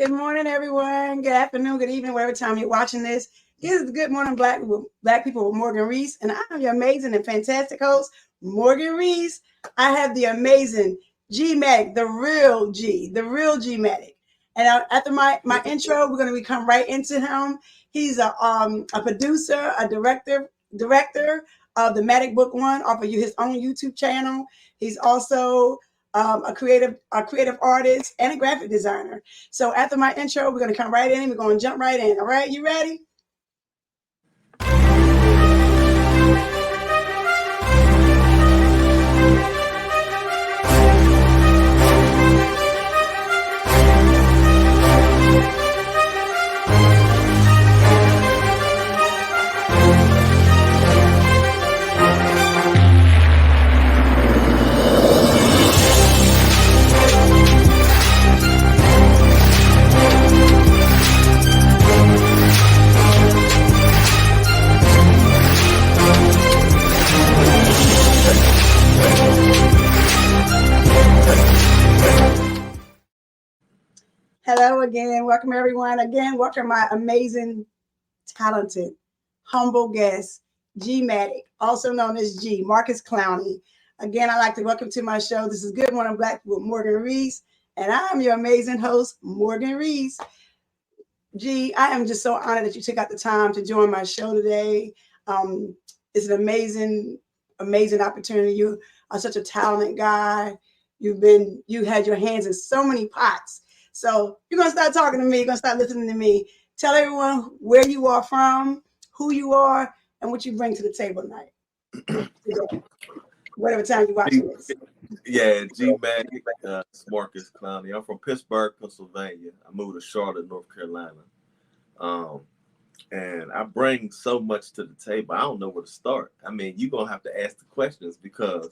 Good morning, everyone. Good afternoon, good evening, whatever time you're watching this. This is Good Morning Black People with Morgan Reese, and I'm your amazing and fantastic host, Morgan Reese. I have the amazing G Matic, the Real G Matic. And after my intro, we're going to come right into him. He's a producer, a director of the Matic Book One, off of his own YouTube channel. He's also a creative artist and a graphic designer. So after my intro, we're going to come right in. We're going to jump right in. All right, you ready? Hello again. Welcome, everyone. Again, welcome my amazing, talented, humble guest, G Matic, also known as G, Marcus Clowney. Again, I'd like to welcome to my show. This is Good Morning Black with Morgan Reese, and I am your amazing host, Morgan Reese. G, I am just so honored that you took out the time to join my show today. It's an amazing opportunity. You are such a talented guy. You had your hands in so many pots. So you're going to start talking to me. You're going to start listening to me. Tell everyone where you are from, who you are, and what you bring to the table tonight. Whatever time you're watching this. Yeah, G Matic, Marcus Clowney. I'm from Pittsburgh, Pennsylvania. I moved to Charlotte, North Carolina. And I bring so much to the table. I don't know where to start. I mean, you're going to have to ask the questions because,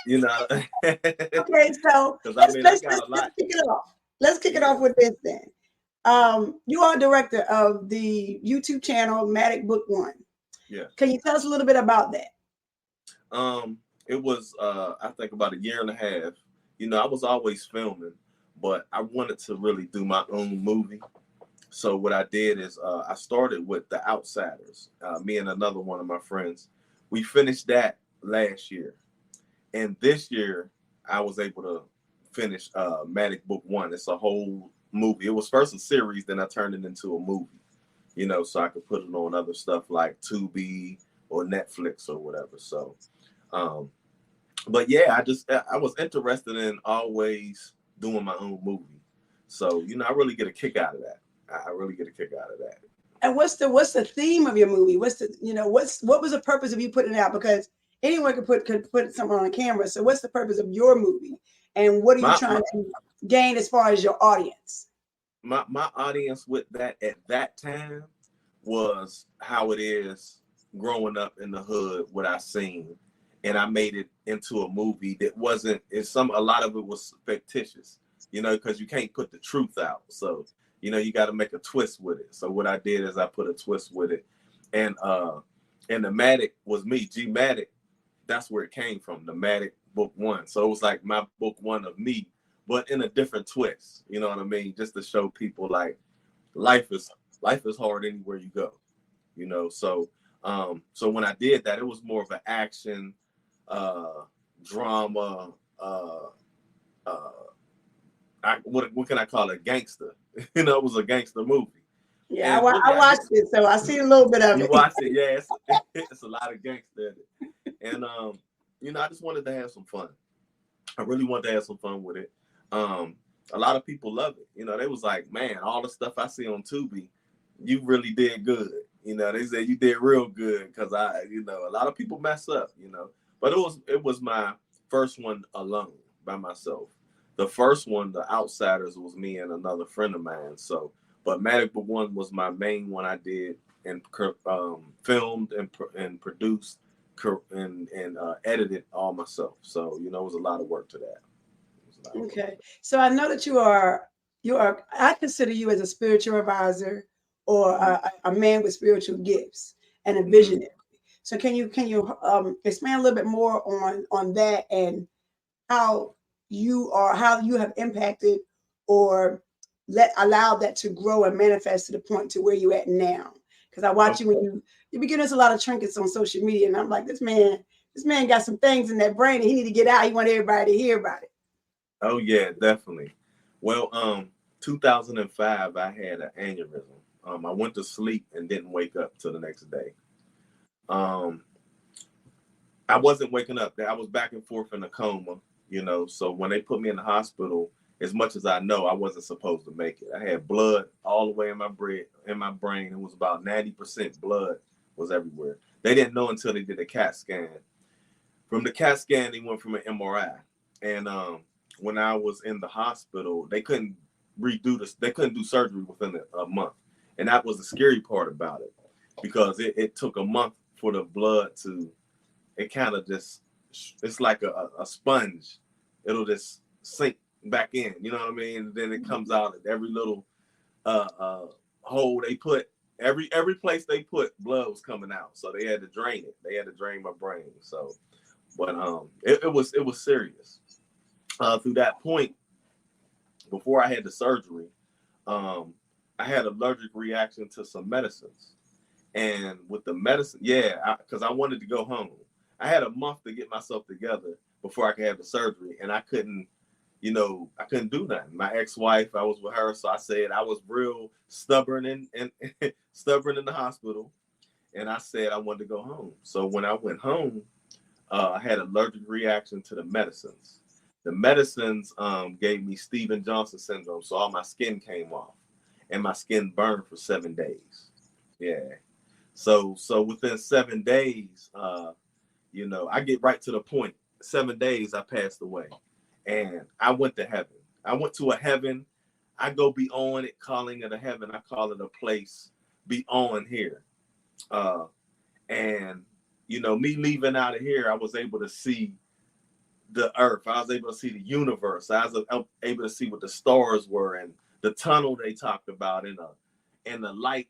you know. Okay, so let's kick it off. Let's kick it off with this then. You are director of the YouTube channel Matic Book One. Yeah. Can you tell us a little bit about that? It was, I think, about a year and a half. You know, I was always filming, but I wanted to really do my own movie. So what I did is I started with The Outsiders. Me and another one of my friends. We finished that last year. And this year, I was able to finish Matic Book One. It's a whole movie. It was first a series, then I turned it into a movie, you know, so I could put it on other stuff like Tubi or Netflix or whatever. So, but yeah, I was interested in always doing my own movie. So, you know, I really get a kick out of that. I really get a kick out of that. And what's the theme of your movie? What was the purpose of you putting it out? Because anyone could put something on a camera. So what's the purpose of your movie? And what are you trying to gain as far as your audience? My audience with that at that time was how it is growing up in the hood, what I seen. And I made it into a movie that wasn't, a lot of it was fictitious, you know, because you can't put the truth out. So, you know, you got to make a twist with it. So what I did is I put a twist with it. And the Matic was me, G Matic. That's where it came from, the Matic Book One. So it was like my book one of me, but in a different twist. You know what I mean? Just to show people like life is hard anywhere you go. You know, so when I did that, it was more of an action, drama. What can I call it? Gangster. You know, it was a gangster movie. Yeah, I watched it, so I see a little bit of it. You watched it, yeah. It's a lot of gangster in it. And, you know, I just wanted to have some fun. I really wanted to have some fun with it. A lot of people love it. You know, they was like, man, all the stuff I see on Tubi, you really did good. You know, they said you did real good because a lot of people mess up, you know. But it was my first one alone by myself. The first one, The Outsiders, was me and another friend of mine. So, but Matic Book One was my main one I did and filmed and produced and edited all myself. So, you know, it was a lot of work to that. Okay. So I know that you are, I consider you as a spiritual advisor or a man with spiritual gifts and a visionary. So can you expand a little bit more on that and how you have impacted or allow that to grow and manifest to the point to where you're at now. Because I watch you when you be giving us a lot of trinkets on social media, and I'm like, this man got some things in that brain that he need to get out. He want everybody to hear about it. Oh yeah, definitely. Well, 2005, I had an aneurysm. I went to sleep and didn't wake up till the next day. I wasn't waking up. I was back and forth in a coma, So when they put me in the hospital, as much as I know, I wasn't supposed to make it. I had blood all the way in my brain. It was about 90% blood was everywhere. They didn't know until they did a CAT scan. From the CAT scan, they went from an MRI. And when I was in the hospital, they couldn't redo this. They couldn't do surgery within a month. And that was the scary part about it, because it took a month for the blood to, it kind of just, it's like a sponge. It'll just sink back in, you know what I mean? And then it comes out at every little hole they put. Every place they put, blood was coming out. So they had to drain it. They had to drain my brain. So, but it was serious. Through that point, before I had the surgery, I had an allergic reaction to some medicines. And with the medicine, because I wanted to go home. I had a month to get myself together before I could have the surgery, and I couldn't do nothing. My ex-wife, I was with her, so I said I was real stubborn and stubborn in the hospital, and I said I wanted to go home. So when I went home, I had an allergic reaction to the medicines. The medicines gave me Steven Johnson syndrome, so all my skin came off, and my skin burned for 7 days. Yeah. So within 7 days, I get right to the point. 7 days, I passed away, and I went to heaven. I went to a heaven. I go beyond it, calling it a heaven. I call it a place beyond here. And me leaving out of here, I was able to see the earth. I was able to see the universe. I was able to see what the stars were and the tunnel they talked about, and the light,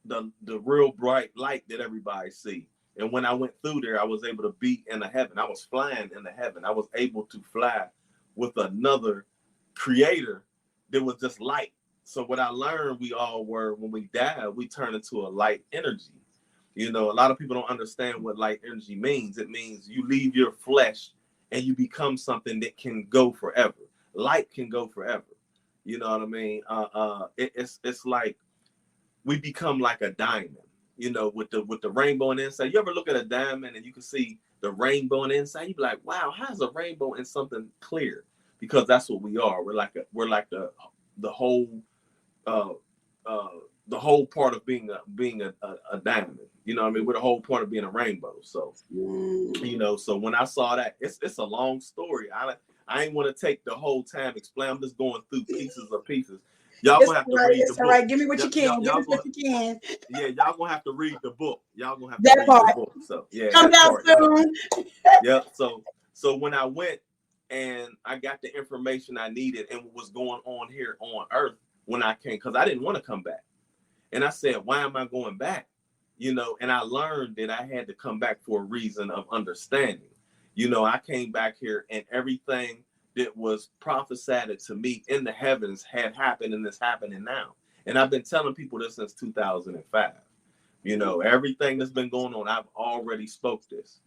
the real bright light that everybody see. And when I went through there, I was able to be in the heaven. I was flying in the heaven. I was able to fly with another creator that was just light. So what I learned, we all were, when we die, we turn into a light energy. A lot of people don't understand what light energy means. It means you leave your flesh and you become something that can go forever. Light can go forever. You know what I mean? It's like we become like a diamond, with the rainbow on the inside. You ever look at a diamond and you can see the rainbow on the inside? You be like, wow, how's a rainbow in something clear? Because that's what we are. We're like the whole part of being a diamond. You know what I mean? We're the whole point of being a rainbow. So, so when I saw that, it's a long story. I ain't want to take the whole time explain. I'm just going through pieces. Y'all gonna have to read the book. All right, give me what you can. Give me what you can. Yeah, y'all gonna have to read the book. Y'all gonna have to read the book. So yeah, come down soon. Yeah. So when I went and I got the information I needed and what was going on here on Earth when I came, because I didn't want to come back, and I said, why am I going back? And I learned that I had to come back for a reason of understanding. I came back here and everything that was prophesied to me in the heavens had happened, and it's happening now. And I've been telling people this since 2005. Everything that's been going on, I've already spoke this.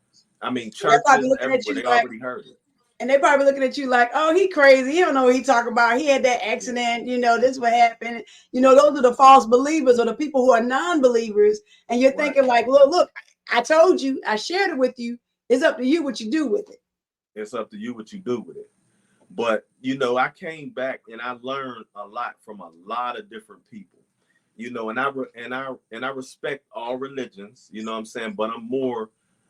I mean, churches everywhere, they already heard it. And they probably looking at you like, oh, he crazy. He don't know what he talking about. He had that accident. This what happened. Those are the false believers or the people who are non-believers. And you're thinking like, look, I told you, I shared it with you. It's up to you what you do with it. It's up to you what you do with it. But, I came back and I learned a lot from a lot of different people, and I respect all religions, you know what I'm saying? But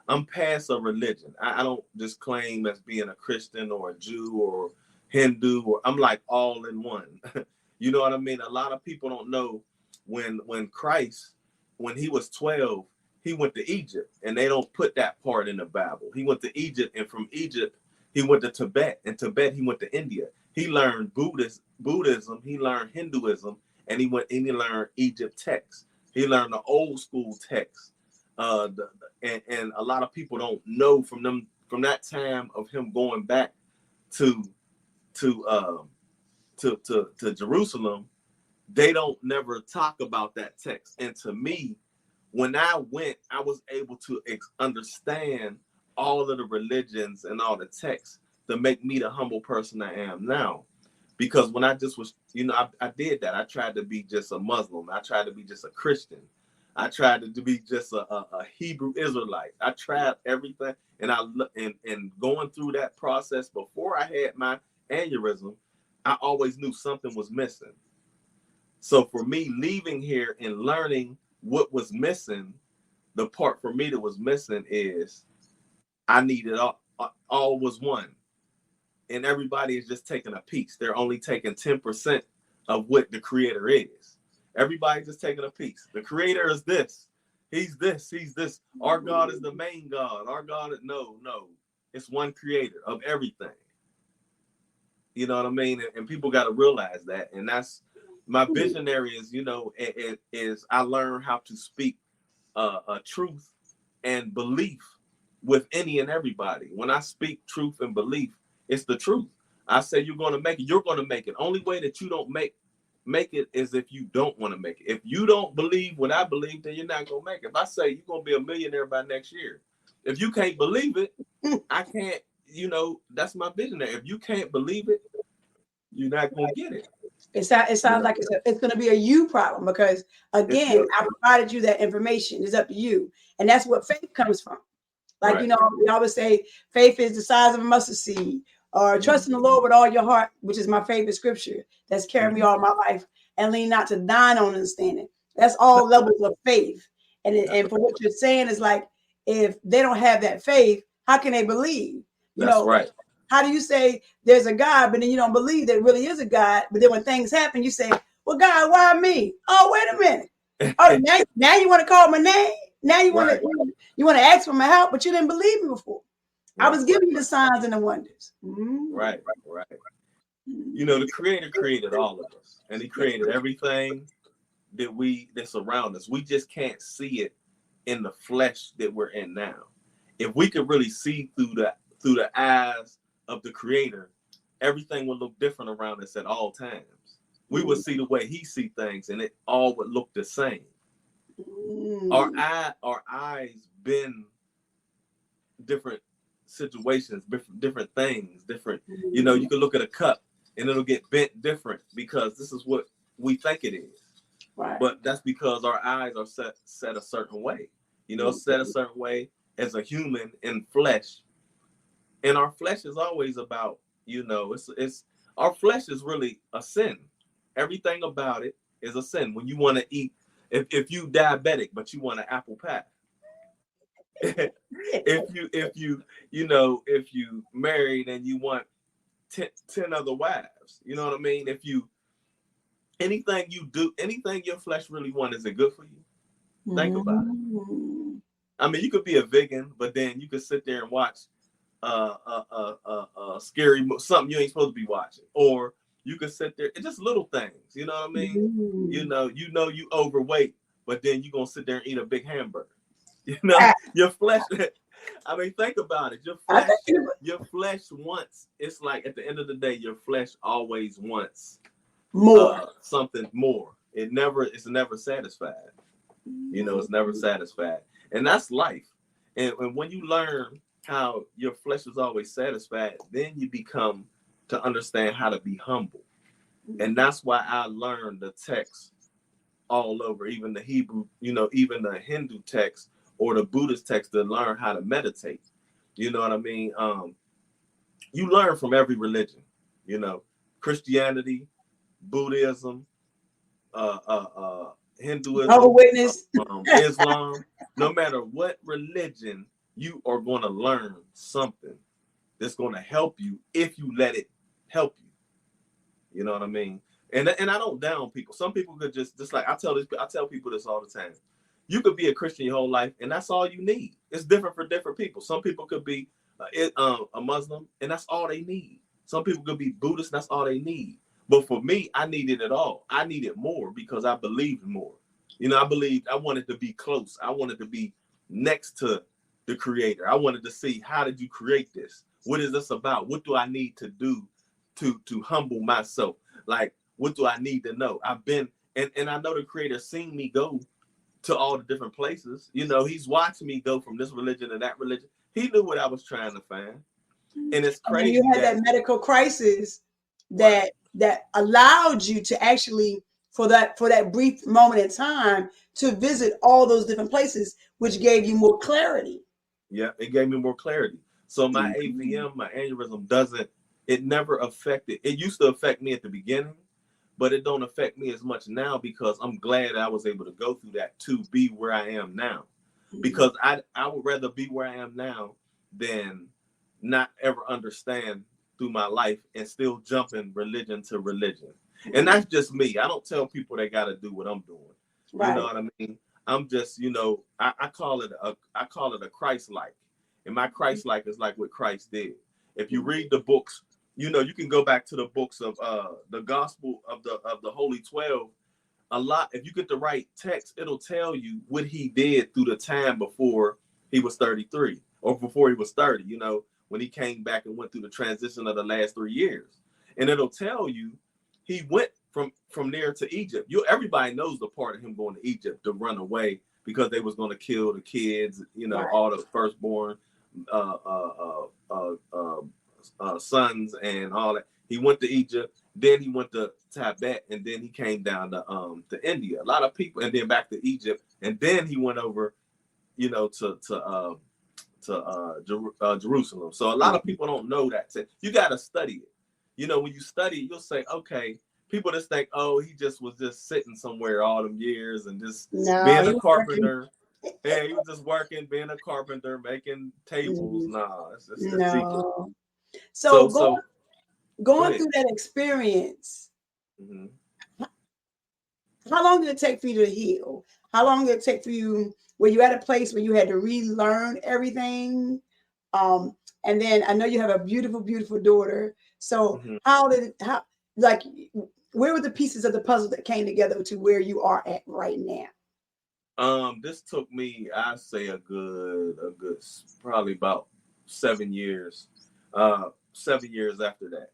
I'm past a religion. I don't just claim as being a Christian or a Jew or Hindu, or I'm like all in one. You know what I mean? A lot of people don't know when Christ, when he was 12, he went to Egypt, and they don't put that part in the Bible. He went to Egypt, and from Egypt, he went to Tibet, and Tibet, he went to India. He learned Buddhism, he learned Hinduism, and he learned Egypt texts. He learned the old school texts. And a lot of people don't know from that time of him going back to Jerusalem, they don't never talk about that text. And to me, when I went, I was able to understand all of the religions and all the texts to make me the humble person I am now. Because when I just was, I did that. I tried to be just a Muslim. I tried to be just a Christian. I tried to be just a Hebrew Israelite. I tried everything. And and going through that process before I had my aneurysm, I always knew something was missing. So for me, leaving here and learning what was missing, the part for me that was missing is I needed all was one. And everybody is just taking a piece. They're only taking 10% of what the creator is. Everybody's just taking a piece. The creator is this. He's this. He's this. Our God is the main God. Our God is no. It's one creator of everything. You know what I mean? And people got to realize that. And that's my visionary is, is I learn how to speak a truth and belief with any and everybody. When I speak truth and belief, it's the truth. I say you're going to make it. You're going to make it. Only way that you don't make it is if you don't want to make it. If you don't believe what I believe, then you're not going to make it. If I say you're going to be a millionaire by next year, if you can't believe it, I can't, that's my visionary. If you can't believe it, you're not going to get it. It sounds like it's going to be a you problem because, again, I provided you that information. It's up to you. And that's what faith comes from. Like, right. We always say faith is the size of a mustard seed, or trust in the Lord with all your heart, which is my favorite scripture that's carried me all my life, and lean not to thine own understanding. That's all levels of faith. And for what you're saying is like, if they don't have that faith, how can they believe? That's right. How do you say there's a God, but then you don't believe there really is a God? But then when things happen, you say, well, God, why me? Oh, wait a minute. Oh, now you want to call my name? Now you want to ask for my help, but you didn't believe me before. Right. I was giving you the signs and the wonders. Mm-hmm. Right. The Creator created all of us, and He created everything that surrounds us. We just can't see it in the flesh that we're in now. If we could really see through the eyes of the Creator, everything would look different around us at all times. We would see the way He sees things, and it all would look the same. Our eyes been different situations, different things, different. You can look at a cup and it'll get bent different because this is what we think it is. Right. But that's because our eyes are set a certain way. Set a certain way as a human in flesh, and our flesh is always about. It's our flesh is really a sin. Everything about it is a sin. When you want to eat. If you diabetic but you want an apple pie, if you married and you want 10 other wives, you know what I mean? If you anything your flesh really want, is it good for you? Think about it. I mean, you could be a vegan, but then you could sit there and watch scary something you ain't supposed to be watching, or you can sit there. It's just little things, you know what I mean? You overweight, but then you're gonna sit there and eat a big hamburger. Your flesh. I mean, think about it. Your flesh wants. It's like at the end of the day, your flesh always wants more, something more. It's never satisfied. It's never satisfied, and that's life. And when you learn how your flesh is always satisfied, then you become to understand how to be humble. And that's why I learned the text all over, even the Hebrew, even the Hindu text or the Buddhist text, to learn how to meditate. You know what I mean? You learn from every religion, Christianity, Buddhism, Hinduism, Islam. No matter what religion, you are going to learn something that's going to help you if you let it help you. You know what I mean? And I don't down people. Some people could just like I tell people this all the time. You could be a Christian your whole life, and that's all you need. It's different for different people. Some people could be a Muslim, and that's all they need. Some people could be Buddhist, and that's all they need. But for me, I needed it all. I needed more because I believed more. I wanted to be close. I wanted to be next to the Creator. I wanted to see, how did you create this? What is this about? What do I need to do to humble myself? Like, what do I need to know? I've been And I know the Creator seen me go to all the different places. You know, he's watching me go from this religion to that religion. He knew what I was trying to find. And it's And then crazy you had that medical crisis that allowed you to actually, for that brief moment in time, to visit all those different places, which gave you more clarity. Yeah, it gave me more clarity. So my AVM, my aneurysm it never affected. It used to affect me at the beginning, but it don't affect me as much now because I'm glad I was able to go through that to be where I am now. Because I would rather be where I am now than not ever understand through my life and still jumping religion to religion. And that's just me. I don't tell people they got to do what I'm doing. Right. You know what I mean? I'm just, you know, I call it a Christ-like. And my Christ-like is like what Christ did. If you read the books, you know, you can go back to the books of the gospel of the Holy 12. A lot, if you get the right text, it'll tell you what he did through the time before he was 33 or before he was 30, you know, when he came back and went through the transition of the last 3 years. And it'll tell you he went from there to Egypt. Everybody knows the part of him going to Egypt to run away because they was going to kill the kids, you know, all the firstborn sons and all that. He went to Egypt, then he went to Tibet, and then he came down to India. A lot of people, and then back to Egypt, and then he went over, you know, to Jerusalem. So a lot of people don't know that. You got to study it. You know, when you study, you'll say, okay. People just think, oh, he just was just sitting somewhere all them years and just being a carpenter. Yeah, he was just working, being a carpenter, making tables. Nah, it's just no. So going through that experience, how long did it take for you to heal? How long did it take for you? Were you at a place where you had to relearn everything? And then I know you have a beautiful, beautiful daughter. So where were the pieces of the puzzle that came together to where you are at right now? This took me, I say a good probably about 7 years. 7 years after that.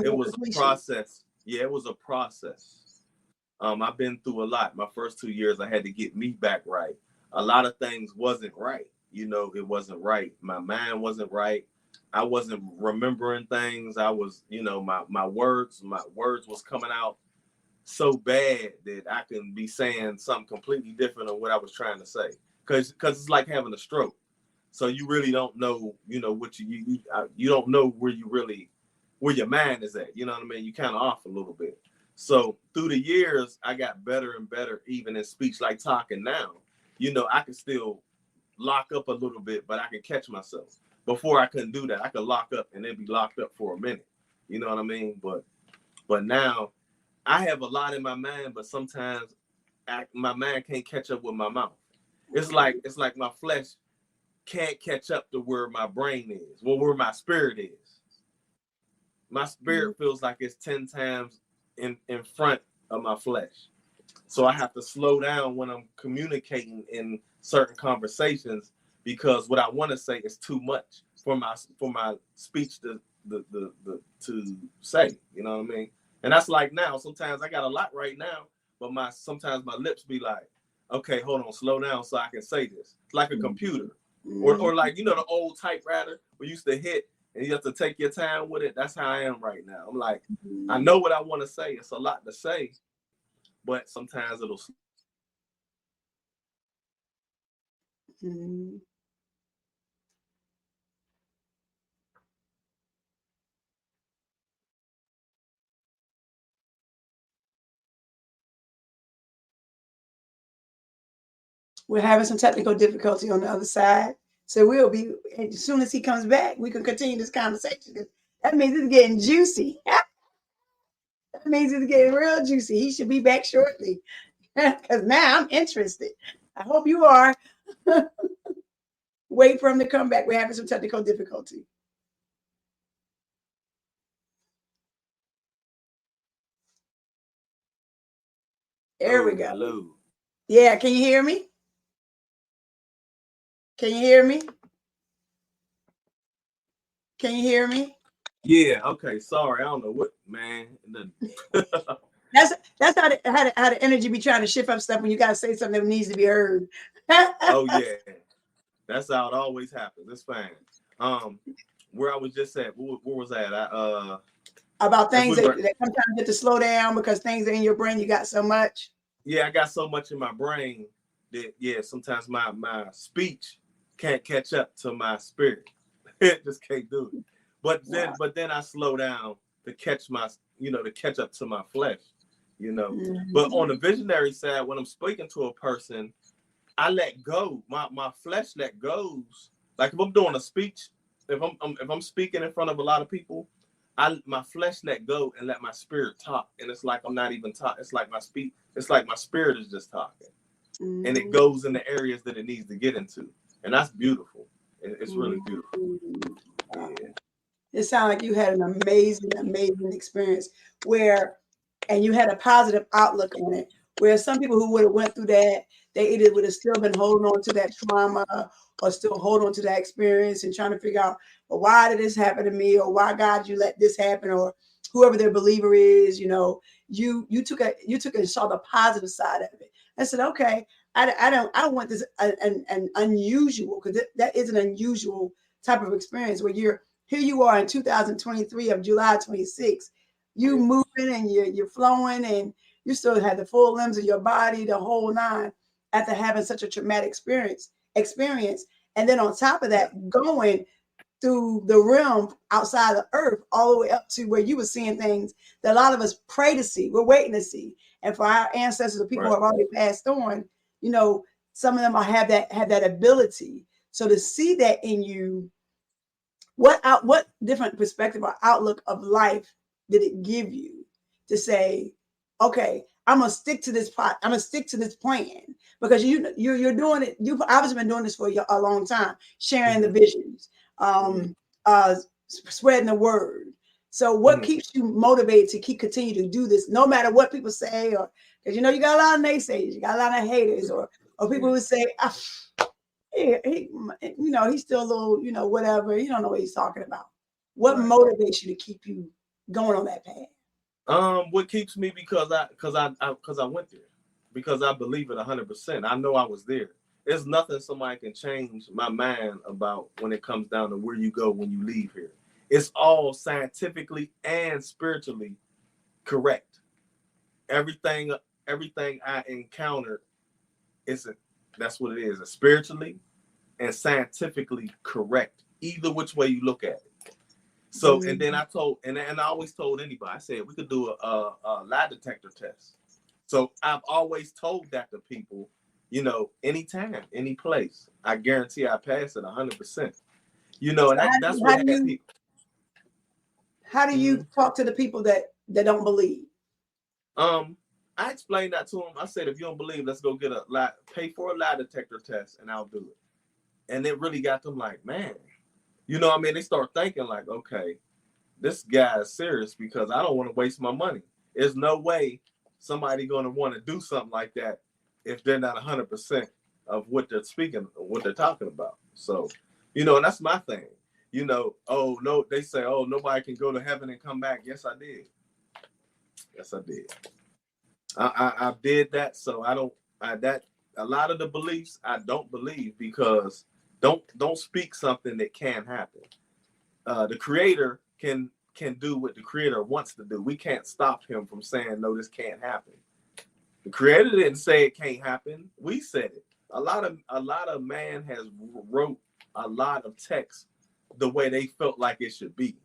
It was a process. Yeah, it was a process. I've been through a lot. My first 2 years, I had to get me back right. A lot of things wasn't right. You know, it wasn't right. My mind wasn't right. I wasn't remembering things. I was, you know, my words was coming out so bad that I can be saying something completely different than what I was trying to say. Because it's like having a stroke. So you really don't know, you know, what you don't know where your mind is at. You know what I mean? You kind of off a little bit. So through the years, I got better and better, even in speech, like talking now. You know, I can still lock up a little bit, but I can catch myself. Before I couldn't do that. I could lock up and then be locked up for a minute. You know what I mean? But now I have a lot in my mind, but sometimes my mind can't catch up with my mouth. It's like my flesh can't catch up to where my brain is, where my spirit is. My spirit feels like it's 10 times in front of my flesh. So I have to slow down when I'm communicating in certain conversations because what I want to say is too much for my speech to say. You know what I mean? And that's like now. Sometimes I got a lot right now, but sometimes my lips be like, okay, hold on, slow down so I can say this. It's like a computer. Or like, you know, the old typewriter we used to hit and you have to take your time with it. That's how I am right now. I'm like, I know what I want to say. It's a lot to say, but sometimes it'll. We're having some technical difficulty on the other side. So we'll be, as soon as he comes back, we can continue this conversation. That means it's getting juicy. That means it's getting real juicy. He should be back shortly because now I'm interested. I hope you are. Wait for him to come back. We're having some technical difficulty. There we go. Hello. Yeah, can you hear me? Can you hear me? Can you hear me? Yeah, okay. Sorry, I don't know what, man. That's how the energy be trying to shift up stuff when you got to say something that needs to be heard. Oh yeah, that's how it always happens. It's fine. Where I was just at, where was that? About things that sometimes get to slow down because things are in your brain. You got so much. Yeah, I got so much in my brain that sometimes my speech can't catch up to my spirit. It just can't do it. But then I slow down to catch to catch up to my flesh, But on the visionary side, when I'm speaking to a person, I let go. My flesh let goes. Like if I'm doing a speech, if I'm speaking in front of a lot of people, my flesh let go and let my spirit talk. And it's like I'm not even talking. It's like my spirit is just talking. And it goes in the areas that it needs to get into. And that's beautiful. It's really beautiful. Yeah. It sounds like you had an amazing experience and you had a positive outlook on it. Where some people who would have went through that, they either would have still been holding on to that trauma or still hold on to that experience and trying to figure out, well, why did this happen to me? Or why, God, you let this happen? Or whoever their believer is, you took it and saw the positive side of it. I said, okay, I don't want this an unusual, because that is an unusual type of experience where here you are in 2023 of July 26, you moving and you're flowing and you still have the full limbs of your body, the whole nine, after having such a traumatic experience. And then on top of that, going through the realm outside of earth, all the way up to where you were seeing things that a lot of us pray to see, we're waiting to see. And for our ancestors, the people who have already passed on, some of them have that ability. So to see that in you, what different perspective or outlook of life did it give you to say, okay, I'm gonna stick to this pot. I'm gonna stick to this plan, because you're doing it. You've obviously been doing this for a long time, sharing the visions, spreading the word. So what keeps you motivated to continue to do this, no matter what people say, or because you got a lot of naysayers, you got a lot of haters, or people who say, he's still a little, whatever. You don't know what he's talking about. What motivates you to keep you going on that path? What keeps me because I went there, because I believe it 100%. I know I was there. There's nothing somebody can change my mind about when it comes down to where you go when you leave here. It's all scientifically and spiritually correct. Everything I encountered that's what it is. It's spiritually and scientifically correct, either which way you look at it. So, and then I always told anybody, I said, we could do a lie detector test. So I've always told that to people, anytime, any place, I guarantee I pass it 100%. And that's what had people. How do you talk to the people that don't believe? I explained that to them. I said, if you don't believe, let's go pay for a lie detector test and I'll do it. And it really got them like, man, they start thinking like, okay, this guy is serious, because I don't want to waste my money. There's no way somebody going to want to do something like that if they're not 100% of what they're speaking, what they're talking about. So, and that's my thing. Oh no, they say, oh, nobody can go to heaven and come back. Yes, I did. I did that. So a lot of the beliefs I don't believe, because don't speak something that can't happen. The creator can do what the creator wants to do. We can't stop him from saying, no, this can't happen. The creator didn't say it can't happen. We said it. A lot of man has wrote a lot of text the way they felt like it should be,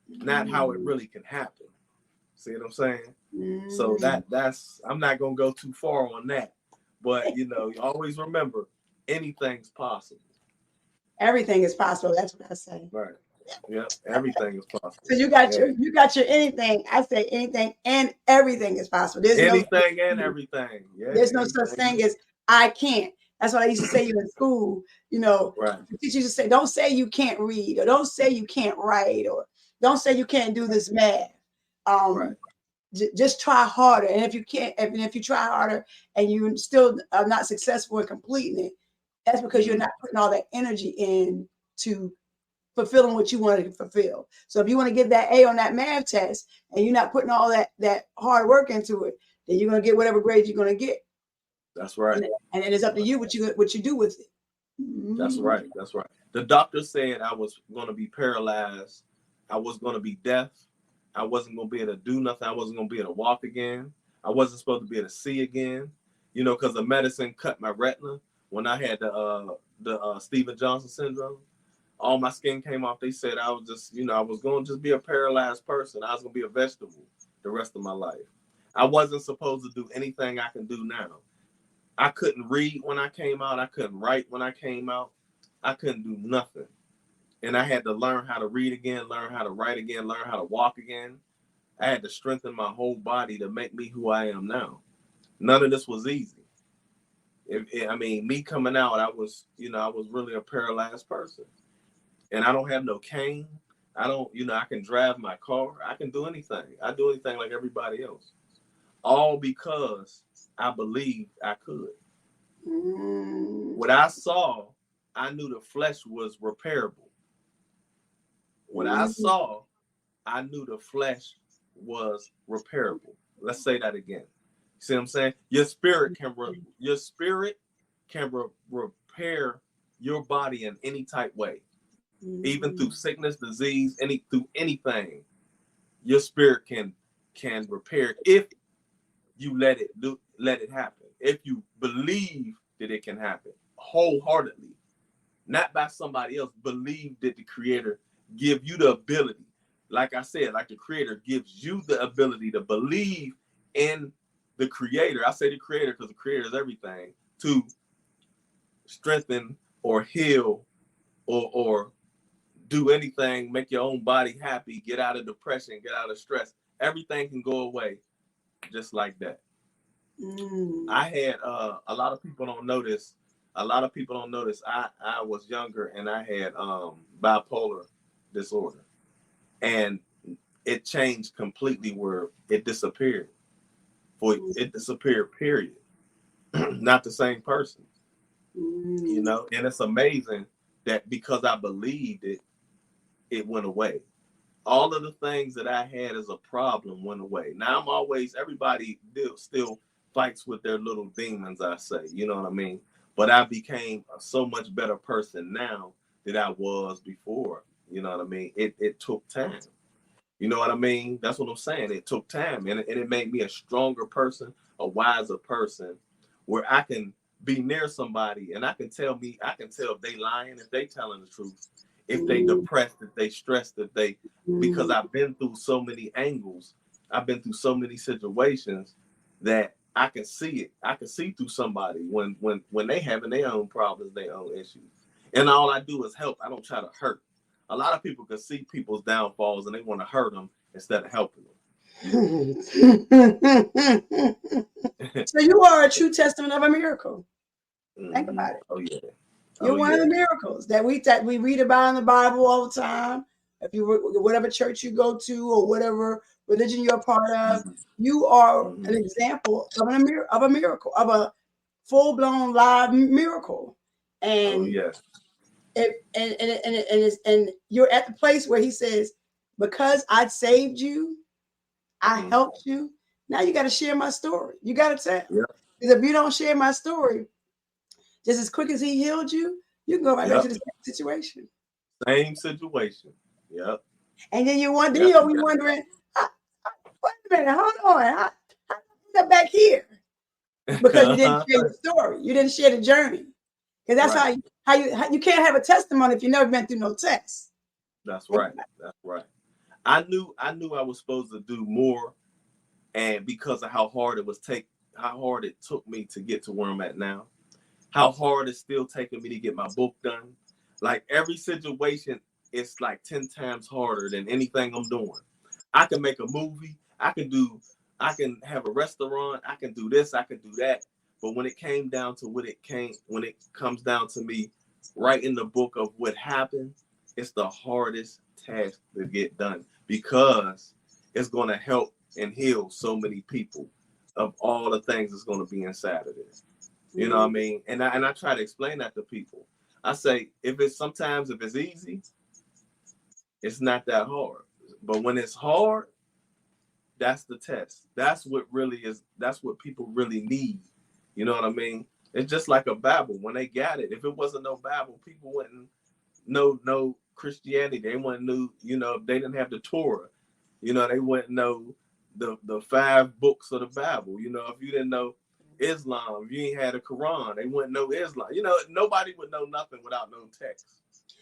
not how it really can happen. See what I'm saying? So that's I'm not gonna go too far on that, but you always remember, anything's possible. Everything is possible. That's what I say. Right. Yeah, everything is possible. So you got your anything. I say anything and everything is possible. There's anything and everything. Yeah. There's no such thing as I can't. That's what I used to say in school. Right. The teacher used to say, don't say you can't read, or don't say you can't write, or don't say you can't do this math. Right. Just try harder. And if you can't, if you try harder and you still are not successful in completing it, that's because you're not putting all that energy in to fulfilling what you wanted to fulfill. So if you want to get that A on that math test and you're not putting all that hard work into it, then you're gonna get whatever grade you're gonna get. That's right. And then it's up to you what you do with it. That's right. That's right. The doctor said I was going to be paralyzed. I was going to be deaf. I wasn't going to be able to do nothing. I wasn't going to be able to walk again. I wasn't supposed to be able to see again, you know, because the medicine cut my retina when I had the Steven Johnson syndrome. All my skin came off. They said I was just, you know, I was going to just be a paralyzed person. I was going to be a vegetable the rest of my life. I wasn't supposed to do anything I can do now. I couldn't read when I came out. I couldn't write when I came out. I couldn't do nothing. And I had to learn how to read again, learn how to write again, learn how to walk again. I had to strengthen my whole body to make me who I am now. None of this was easy. I mean, me coming out, I was really a paralyzed person. And I don't have no cane. I can drive my car. I can do anything. I do anything like everybody else. All because I believed I could. What I saw, I knew the flesh was repairable. What I saw, I knew the flesh was repairable. Let's say that again. See what I'm saying? Your spirit can repair your body in any type way, even through sickness, disease, through anything. Your spirit can repair it if you let it happen. If you believe that it can happen wholeheartedly, not by somebody else, believe that the Creator give you the ability. Like I said, like the Creator gives you the ability to believe in the Creator. I say the Creator because the Creator is everything, to strengthen or heal or do anything, make your own body happy, get out of depression, get out of stress. Everything can go away just like that. I had a lot of people don't know this. I was younger and I had bipolar disorder, and it changed completely where it disappeared. It disappeared, period. Not the same person, you know. And it's amazing that because I believed it, it went away. All of the things that I had as a problem went away. Now everybody still fights with their little demons, I say, you know what I mean? But I became a so much better person now than I was before, you know what I mean? It took time, you know what I mean? That's what I'm saying. It took time, and it made me a stronger person, a wiser person, where I can be near somebody and I can tell if they lying, if they telling the truth, if they depressed, if they stressed, because I've been through so many angles, I've been through so many situations that I can see it. I can see through somebody when they having their own problems, their own issues. And all I do is help. I don't try to hurt. A lot of people can see people's downfalls and they want to hurt them instead of helping them. So you are a true testament of a miracle. Think about it. Oh yeah. You're one of the miracles that we read about in the Bible all the time. If you whatever church you go to or whatever religion you're a part of, you are an example of a miracle, of a full-blown live miracle. And and you're at the place where he says, because I saved you, I helped you. Now you got to share my story. You got to tell. Because if you don't share my story, just as quick as he healed you, you can go right back to the same situation. Same situation. Yep. And then you're wondering, wait a minute, hold on. How did I get back here? Because you didn't share the story. You didn't share the journey. Because that's how you can't have a testimony if you've never been through no test. That's right. That's right. I knew I was supposed to do more, and because of how hard it took me to get to where I'm at now, how hard it's still taking me to get my book done. Like every situation, it's like 10 times harder than anything I'm doing. I can make a movie. I can have a restaurant. I can do this. I can do that. But when it came down to when it comes down to me writing the book of what happened, it's the hardest task to get done because it's going to help and heal so many people of all the things that's going to be inside of this. You know what I mean? And I try to explain that to people. I say, if it's easy, it's not that hard. But when it's hard, That's the test. That's what really is. That's what people really need. You know what I mean? It's just like a Bible. When they got it, if it wasn't no Bible, people wouldn't know no Christianity. They wouldn't know, you know, if they didn't have the Torah, you know, they wouldn't know the 5 books of the Bible. You know, if you didn't know Islam, if you ain't had a Quran, they wouldn't know Islam. You know, nobody would know nothing without no text.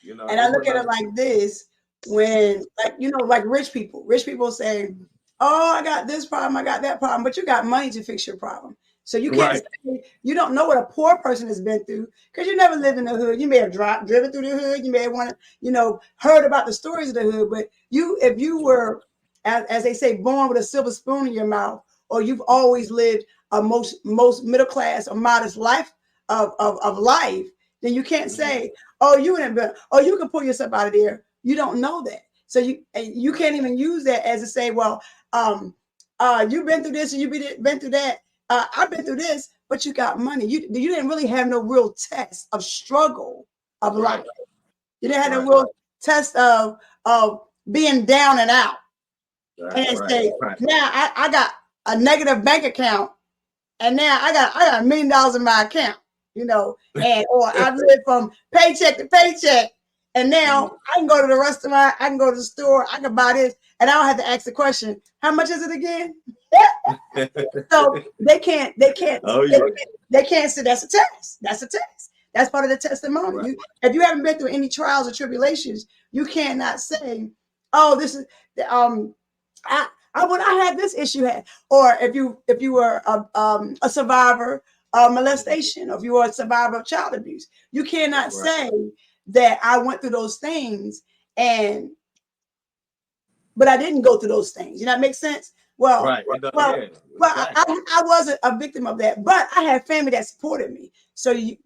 You know, and I look at it like this: when, like, you know, like rich people say, "Oh, I got this problem, I got that problem," but you got money to fix your problem. So you can't say, you don't know what a poor person has been through because you never lived in the hood. You may have driven through the hood. You may have heard about the stories of the hood. But if you were, as they say, born with a silver spoon in your mouth, or you've always lived a most middle class or modest life of life, then you can't say, "Oh, you can pull yourself out of there." You don't know that, so you can't even use that as to say, "Well, you've been through this and you've been through that." I've been through this, but you got money. You didn't really have no real test of struggle of life. You didn't have no real test of being down and out. And say, now I got a negative bank account, and now I got $1 million in my account. You know, or I've lived from paycheck to paycheck, and now I can go to the restaurant, I can go to the store, I can buy this, and I don't have to ask the question, how much is it again? So they can't say that's a test. That's a test. That's part of the testimony. If you haven't been through any trials or tribulations, you cannot say, "Oh, this is I had this issue." Or if you were a survivor of molestation, or if you were a survivor of child abuse, you cannot say that I went through those things but I didn't go through those things. You know, that makes sense? I wasn't a victim of that, but I had family that supported me. So you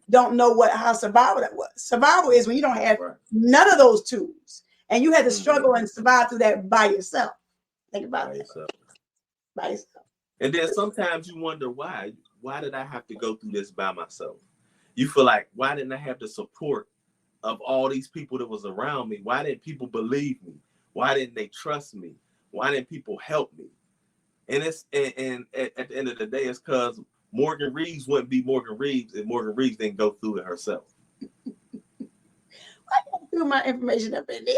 don't know how survival that was. Survival is when you don't have none of those tools, and you had to struggle and survive through that by yourself. Think about that. By yourself. And then sometimes you wonder why did I have to go through this by myself? You feel like, why didn't I have the support of all these people that was around me? Why didn't people believe me? Why didn't they trust me? Why didn't people help me? And at the end of the day, it's because Morgan Reeves wouldn't be Morgan Reeves if Morgan Reeves didn't go through it herself. I threw my information up in there.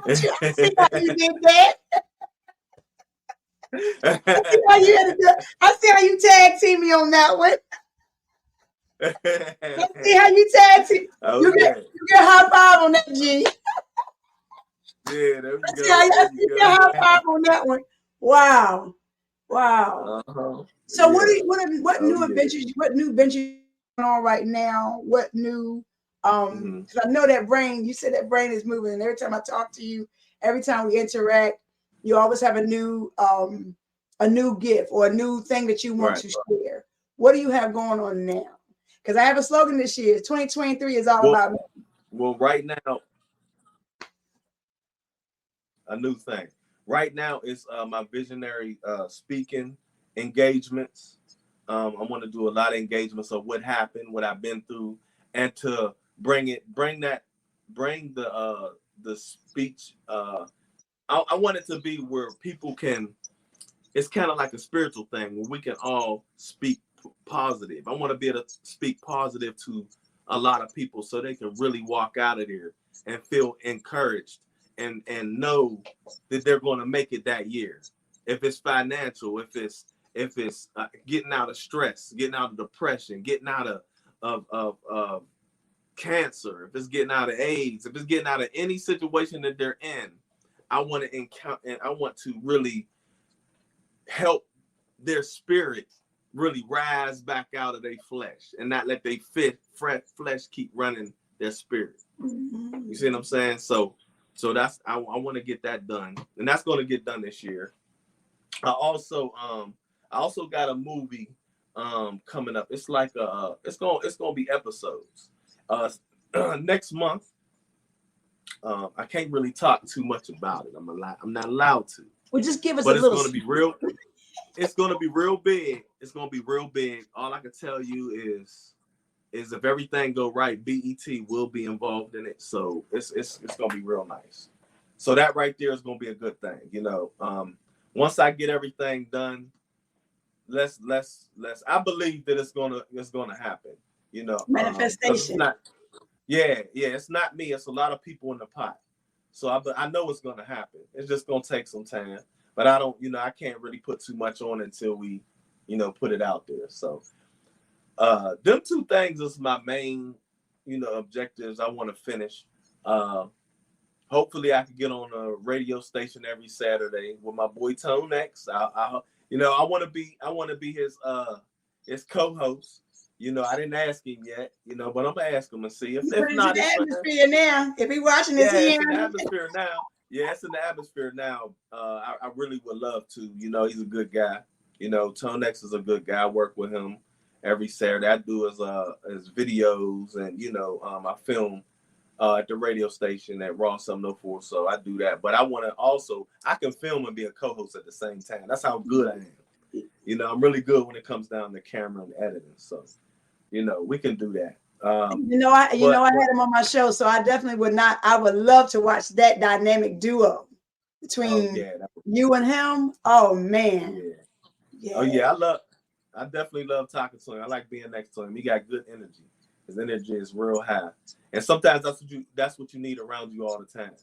I see how you did that. I see how you tag team me on that one. Let's see how you tag team. You get high five on that, G. Yeah, there we go. You get high five on that one. Wow. So what new adventures? What new ventures going on right now? What new? Because I know that brain. You said that brain is moving, and every time I talk to you, every time we interact, you always have a new gift or a new thing that you want to share. What do you have going on now? Because I have a slogan this year. 2023 is all about me. Well, right now, a new thing. Right now is my visionary speaking engagements. I want to do a lot of engagements of what happened, what I've been through, and to bring the speech. I want it to be where people can. It's kind of like a spiritual thing where we can all speak positive. I want to be able to speak positive to a lot of people so they can really walk out of there and feel encouraged and know that they're going to make it that year. If it's financial, if it's getting out of stress, getting out of depression, getting out of cancer, if it's getting out of AIDS, if it's getting out of any situation that they're in, I want to really help their spirit really rise back out of their flesh and not let their flesh keep running their spirit. You see what I'm saying? So that's I want to get that done, and that's going to get done this year. I also got a movie coming up. It's like it's gonna be episodes. Next month. I can't really talk too much about it. I'm not allowed to. Well, just give us but a little. It's going to be real. It's going to be real big. It's going to be real big. All I can tell you is if everything go right, BET will be involved in it. So it's going to be real nice. So that right there is going to be a good thing. You know, once I get everything done, let's I believe that it's gonna happen. You know, 'cause it's Manifestation. not, it's not me. It's a lot of people in the pot. So I know it's gonna happen. It's just gonna take some time. But I don't, I can't really put too much on until we, put it out there. So them two things is my main, objectives. I want to finish. Hopefully I can get on a radio station every Saturday with my boy Tone X. I want to be his co-host. I didn't ask him yet, but I'm gonna ask him and see if not, it's in the atmosphere now. If he watching this, it's in the atmosphere now. Yeah, it's in the atmosphere now. I really would love to. He's a good guy. Tone X is a good guy. I work with him every Saturday. I do his videos, and I film at the radio station at Raw 704. So I do that. But I can film and be a co-host at the same time. That's how good I am. I'm really good when it comes down to camera and editing. So, we can do that. I had him on my show, so I definitely would not. I would love to watch that dynamic duo between you and him. Oh man. Yeah. Oh yeah, I definitely love talking to him. I like being next to him. He got good energy. His energy is real high. And sometimes that's what you need around you all the time.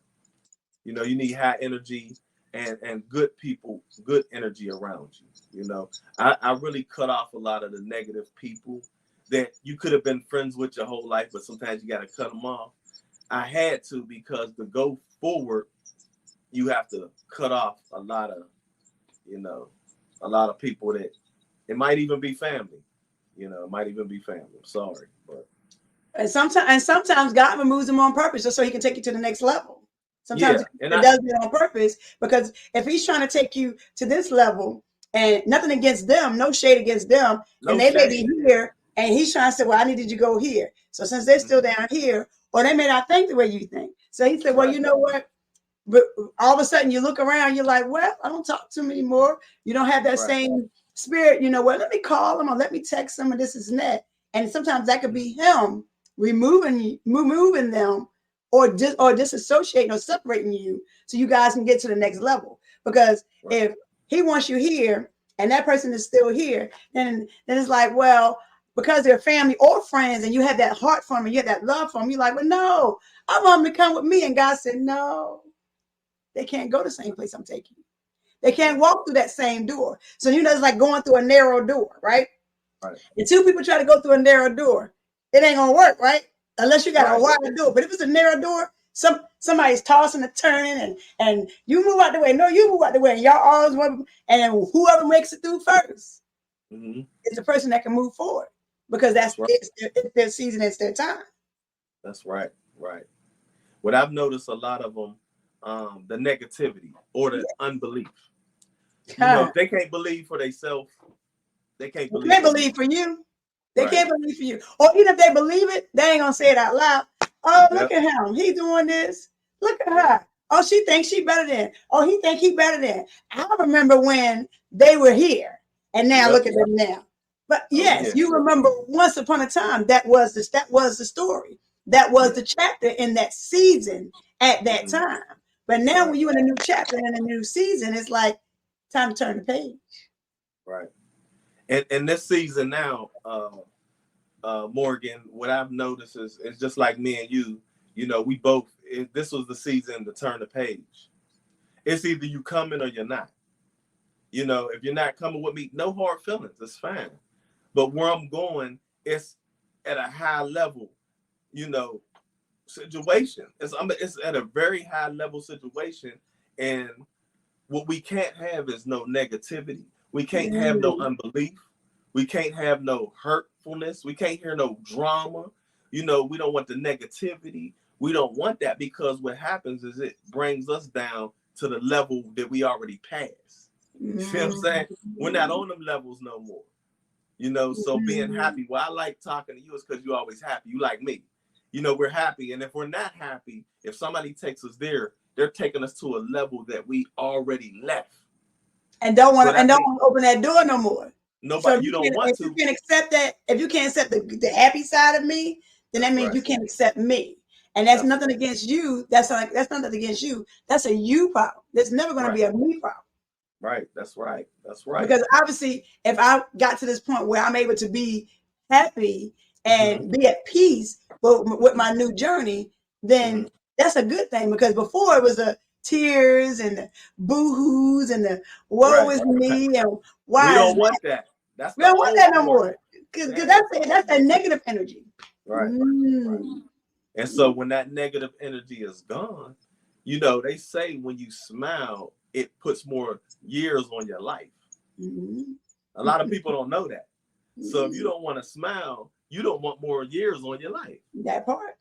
You need high energy and good people, good energy around you. I really cut off a lot of the negative people that you could have been friends with your whole life, but sometimes you got to cut them off. I had to, because to go forward, you have to cut off a lot of people that it might even be family. It might even be family. I'm sorry, but sometimes God removes them on purpose just so he can take you to the next level. Sometimes it does it on purpose, because if he's trying to take you to this level, and nothing against them, no shade against them, and they may be here, and he's trying to say, well, I needed you to go here. So since they're still down here, or they may not think the way you think. So he said, well, you know what? But all of a sudden you look around, you're like, well, I don't talk to him anymore. You don't have that same spirit. Well, let me call him, or let me text him, and this is that. And sometimes that could be him removing them, or disassociating or separating you, so you guys can get to the next level. Because if he wants you here and that person is still here, then it's like, well, because they're family or friends, and you have that heart for them, and you have that love for them, you're like, well, no, I want them to come with me. And God said, no, they can't go the same place I'm taking you. They can't walk through that same door. So it's like going through a narrow door, right? And two people try to go through a narrow door, it ain't gonna work, right? Unless you got a wide door. But if it's a narrow door, somebody's tossing and turning, and you move out the way. No, you move out the way, and y'all always want, and then whoever makes it through first is the person that can move forward, because it's their season, it's their time. That's right. What I've noticed a lot of them, the negativity or the unbelief. If they can't believe for themselves, they can't believe for you. They can't believe for you. Or even if they believe it, they ain't gonna say it out loud. Oh, look at him. He doing this. Look at her. Oh, she thinks she better than. Oh, he think he better than. I remember when they were here, and now look at them now. But yes, you remember once upon a time that was the story. That was the chapter in that season at that time. But now when you're in a new chapter and a new season, it's like time to turn the page. Right. And this season now, Morgan, what I've noticed is it's just like me and you. We both. This was the season to turn the page. It's either you coming or you're not. If you're not coming with me, no hard feelings. It's fine. But where I'm going, it's at a high level, situation. It's at a very high level situation, and what we can't have is no negativity. We can't have no unbelief. We can't have no hurtfulness. We can't hear no drama. We don't want the negativity. We don't want that, because what happens is it brings us down to the level that we already passed. You see what I'm saying? We're not on them levels no more. So being happy. Well, I like talking to you is because you're always happy. You like me. We're happy. And if we're not happy, if somebody takes us there, they're taking us to a level that we already left. And don't want to open that door no more. Nobody, so you don't want to. If you can't accept that, if you can't accept the happy side of me, then that means you can't accept me. And that's nothing against you. That's nothing against you. That's a you problem. There's never going to be a me problem. Right. That's right. That's right. Because obviously, if I got to this point where I'm able to be happy and be at peace with my new journey, then that's a good thing. Because before it was the tears and the boo-hoos and the woe is me and why we don't want that. That's we don't want that no more. Because that's that negative energy. Right. And so when that negative energy is gone, you know, they say when you smile, it puts more years on your life. A lot of people don't know that. So if you don't want to smile, you don't want more years on your life. That part.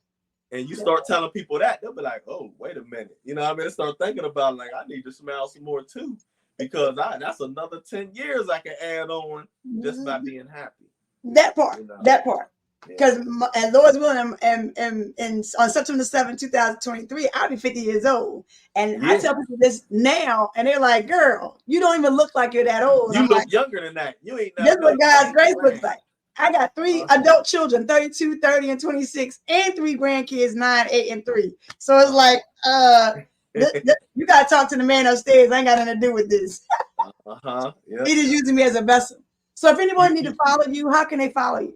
And you start telling people that, they'll be like, oh, wait a minute. You know what I mean? Start thinking about like, I need to smile some more too. Because that's another 10 years I can add on just by being happy. That part. You know? That part. Because and Lord's willing, and on September 7th, 2023, I'll be 50 years old. And I tell people this now, and they're like, girl, you don't even look like you're that old. You look younger than that. You ain't That's what God's grace looks like. I got 3 adult children, 32, 30, and 26, and 3 grandkids, 9, 8, and 3. So it's like, you got to talk to the man upstairs. I ain't got nothing to do with this. He just using me as a vessel. So if anyone need to follow you, how can they follow you?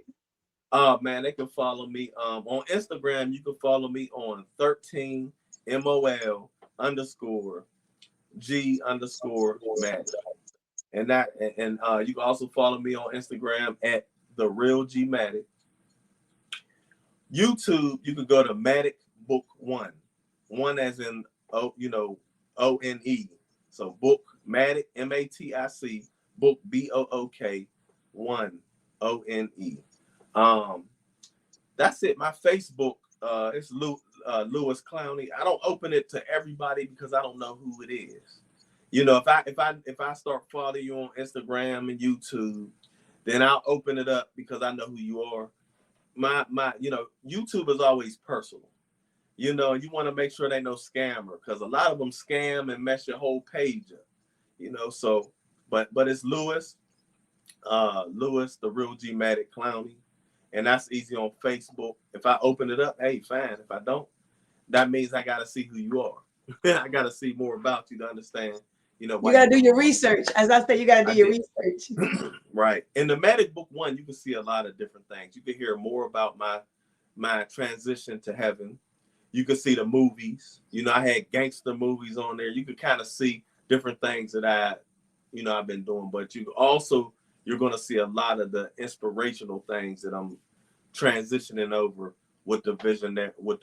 Man, they can follow me on Instagram. You can follow me on 13MOL_G_Matic. And you can also follow me on Instagram at the Real G Matic. YouTube, you can go to Matic Book One. One as in ONE. So book Matic, MATIC, book BOOK 1 ONE. That's it. My Facebook it's Lewis Clowney. I don't open it to everybody because I don't know who it is. You know, if I start following you on Instagram and YouTube, then I'll open it up because I know who you are. My YouTube is always personal. You know, you want to make sure they no scammer because a lot of them scam and mess your whole page up. You know, so but it's Lewis, the Real G Matic Clowney. And that's easy on Facebook. If I open it up, hey, fine. If I don't, that means I got to see who you are. I got to see more about you to understand, you know. You got to do your research. As I say, you got to do your research. Right. In the Matic Book One, you can see a lot of different things. You can hear more about my transition to heaven. You can see the movies. You know, I had gangster movies on there. You could kind of see different things that I've been doing. But you're going to see a lot of the inspirational things that I'm transitioning over with the vision with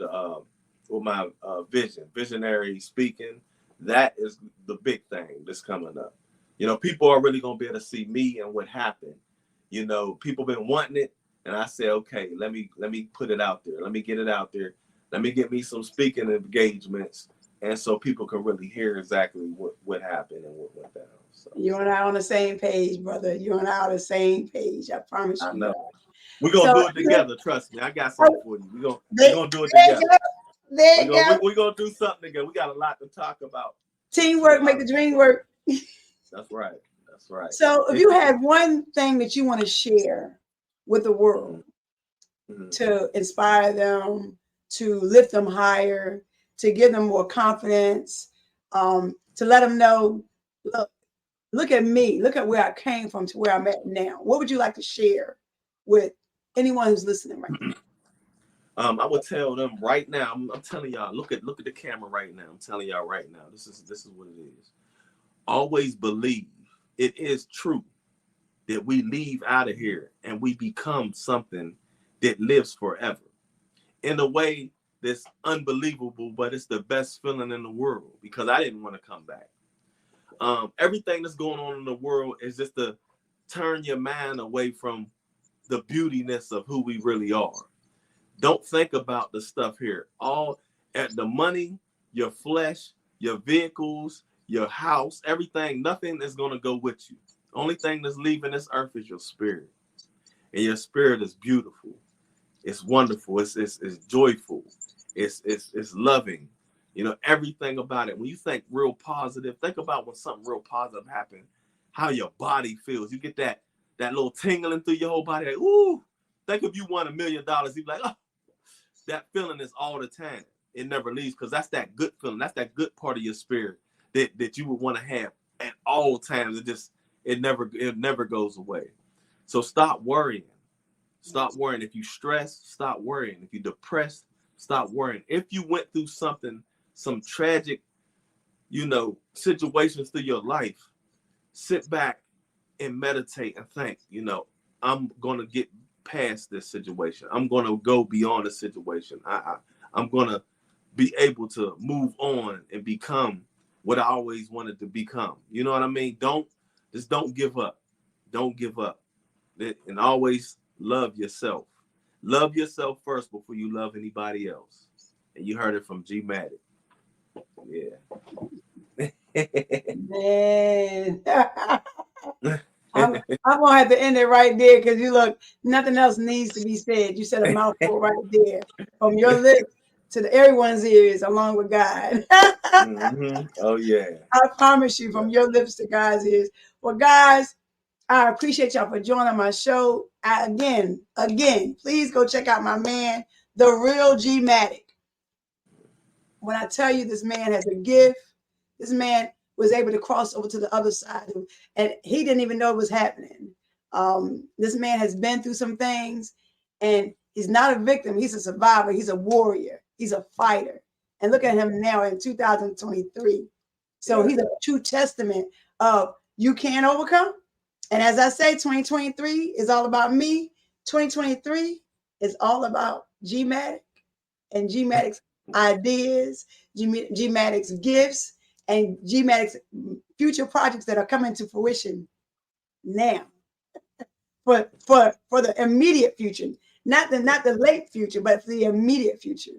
my visionary speaking. That is the big thing that's coming up. You know, people are really going to be able to see me and what happened. You know, people been wanting it. And I said, okay, let me put it out there. Let me get it out there. Let me get me some speaking engagements. And so people can really hear exactly what happened and what went down. So. You and I on the same page, brother. You and I on the same page. I promise you. I know. We're going to do it together. Trust me. I got something for you. We're going to do it together. We're going to do something together. We got a lot to talk about. Teamwork make the dream work. That's right. That's right. So if you had one thing that you want to share with the world to inspire them, to lift them higher, to give them more confidence, to let them know, look at me, look at where I came from to where I'm at now. What would you like to share with anyone who's listening right now? I would tell them right now. I'm telling y'all, look at the camera right now. I'm telling y'all right now. This is what it is. Always believe it is true that we leave out of here and we become something that lives forever. In a way that's unbelievable, but it's the best feeling in the world because I didn't want to come back. Everything that's going on in the world is just to turn your mind away from the beautiness of who we really are. Don't think about the stuff here. All at the money, your flesh, your vehicles, your house, everything, nothing is going to go with you. Only thing that's leaving this earth is your spirit. And your spirit is beautiful. It's wonderful. It's joyful. It's loving. You know, everything about it. When you think real positive, think about when something real positive happened, how your body feels. You get that little tingling through your whole body. Like, ooh, think if you won $1 million, you'd be like, oh, that feeling is all the time. It never leaves, because that's that good feeling. That's that good part of your spirit that you would want to have at all times. It never goes away. So stop worrying. Stop worrying. If you stress, stop worrying. If you're depressed, stop worrying. If you went through some tragic, situations through your life, sit back and meditate and think, I'm going to get past this situation. I'm going to go beyond the situation. I'm going to be able to move on and become what I always wanted to become. You know what I mean? Don't give up. Don't give up. And always love yourself. Love yourself first before you love anybody else. And you heard it from G Matic. Yeah. Man. I'm gonna have to end it right there, because you look, nothing else needs to be said. You said a mouthful right there, from your lips to everyone's ears, along with God. Mm-hmm. Oh yeah. I promise you, from your lips to God's ears. Well, guys, I appreciate y'all for joining my show. Again, please go check out my man, the Real G Matic. When I tell you, this man has a gift, this man was able to cross over to the other side, and he didn't even know it was happening. This man has been through some things, and he's not a victim. He's a survivor. He's a warrior. He's a fighter. And look at him now in 2023. So he's a true testament of you can overcome. And as I say, 2023 is all about me. 2023 is all about G Matic and G Matic's ideas, G Matic's gifts, and G Matic's future projects that are coming to fruition now. For the immediate future, not the late future, but for the immediate future.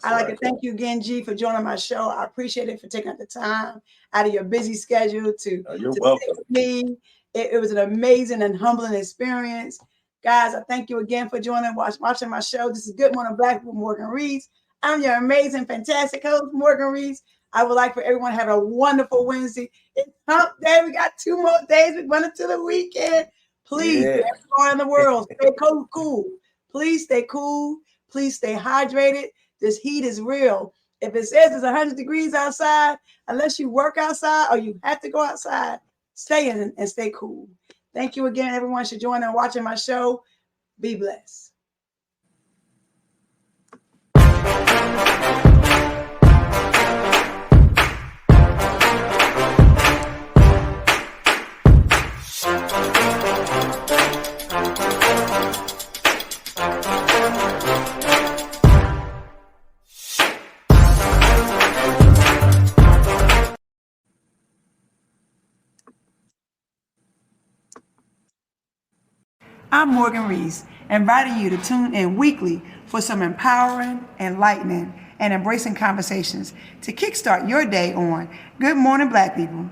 I'd like to thank you again, G, for joining my show. I appreciate it, for taking out the time out of your busy schedule to welcome. Sit with me. It was an amazing and humbling experience. Guys, I thank you again for watching my show. This is Good Morning Black with Morgan Reeds. I'm your amazing, fantastic host, Morgan Reeds. I would like for everyone to have a wonderful Wednesday. It's hump day. We got 2 more days. We're running to the weekend. Please, everyone in the world, stay cool. Please stay cool. Please stay hydrated. This heat is real. If it says it's 100 degrees outside, unless you work outside or you have to go outside, stay in and stay cool. Thank you again, everyone, for joining and watching my show. Be blessed. I'm Morgan Reese, inviting you to tune in weekly for some empowering, enlightening, and embracing conversations to kickstart your day on Good Morning Black People.